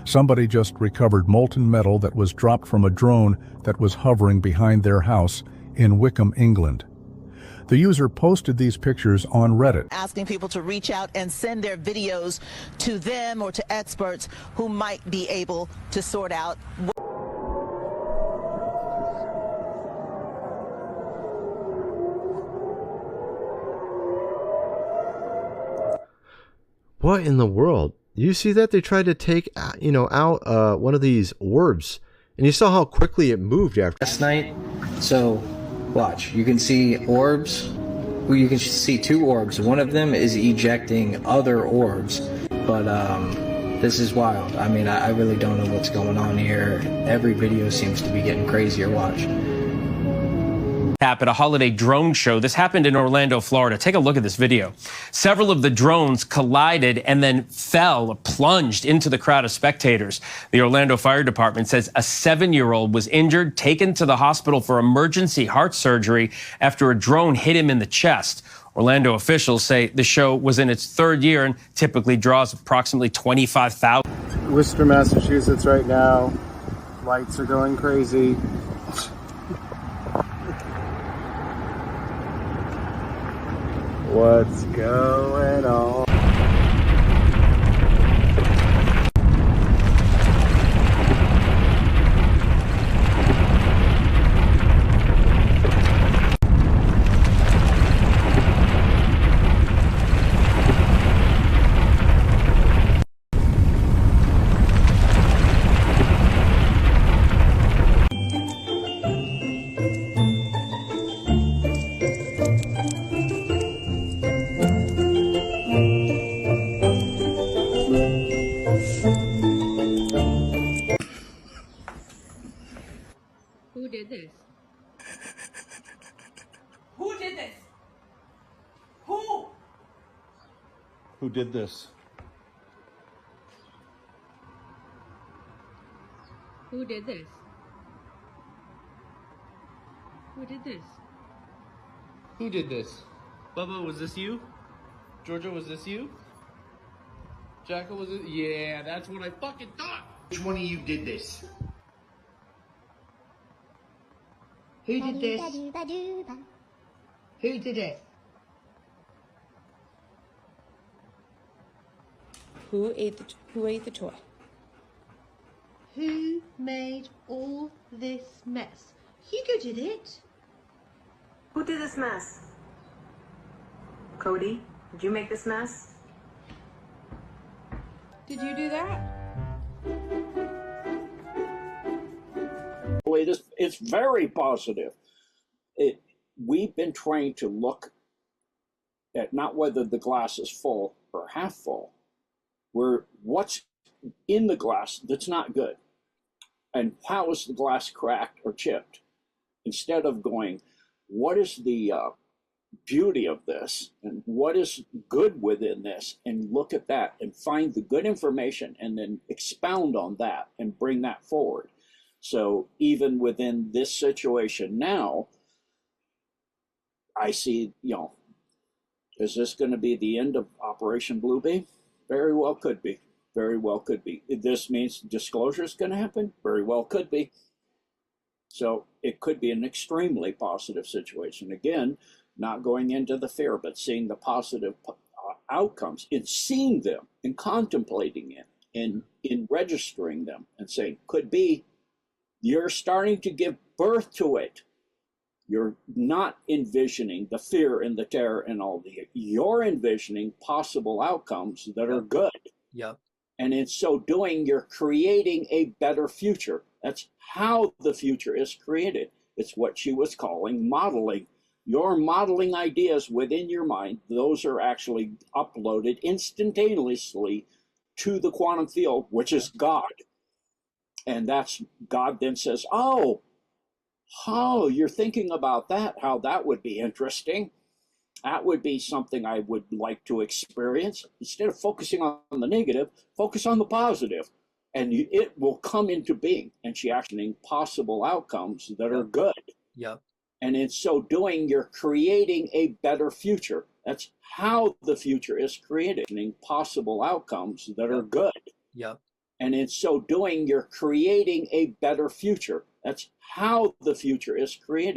Somebody just recovered molten metal that was dropped from a drone that was hovering behind their house in Wickham, England. The user posted these pictures on Reddit, asking people to reach out and send their videos to them or to experts who might be able to sort out. What in the world? You see that? They tried to take, out one of these orbs, and you saw how quickly it moved after. Last night, so watch. You can see orbs. Well, you can see two orbs. One of them is ejecting other orbs, but this is wild. I mean, I really don't know what's going on here. Every video seems to be getting crazier. Watch. At a holiday drone show. This happened in Orlando, Florida. Take a look at this video. Several of the drones collided and then plunged into the crowd of spectators. The Orlando Fire Department says a 7-year-old was injured, taken to the hospital for emergency heart surgery after a drone hit him in the chest. Orlando officials say the show was in its third year and typically draws approximately 25,000. Worcester, Massachusetts right now. Lights are going crazy. What's going on? Who did this? Who did this? Who? Who did this? Who did this? Who did this? Who did this? Bubba, was this you? Georgia, was this you? Jackal, was it? Yeah, that's what I fucking thought! Which one of you did this? Who did this? Who did it? Who ate the toy? Who made all this mess? Hugo did it. Who did this mess? Cody, did you make this mess? Did you do that? It's very positive. We've been trained to look at not whether the glass is full or half full, where what's in the glass that's not good, and how is the glass cracked or chipped, instead of going, what is the beauty of this and what is good within this, and look at that and find the good information and then expound on that and bring that forward. So even within this situation now, I see, is this going to be the end of Operation Bluebeam? Very well could be. Very well could be. If this means disclosure is going to happen, very well could be. So it could be an extremely positive situation. Again, not going into the fear, but seeing the positive outcomes, in seeing them, in contemplating it, in registering them, and saying, could be, you're starting to give birth to it. You're not envisioning the fear and the terror and all you're envisioning possible outcomes that are good. Yep. And in so doing, you're creating a better future. That's how the future is created. It's what she was calling modeling. You're modeling ideas within your mind. Those are actually uploaded instantaneously to the quantum field, which is God. And that's God then says, oh, you're thinking about that, how that would be interesting. That would be something I would like to experience. Instead of focusing on the negative, focus on the positive, and it will come into being. And she actually possible outcomes that are good. Yep. And in so doing, you're creating a better future. That's how the future is created. Possible outcomes that are good. Yep. And in so doing, you're creating a better future. That's how the future is created.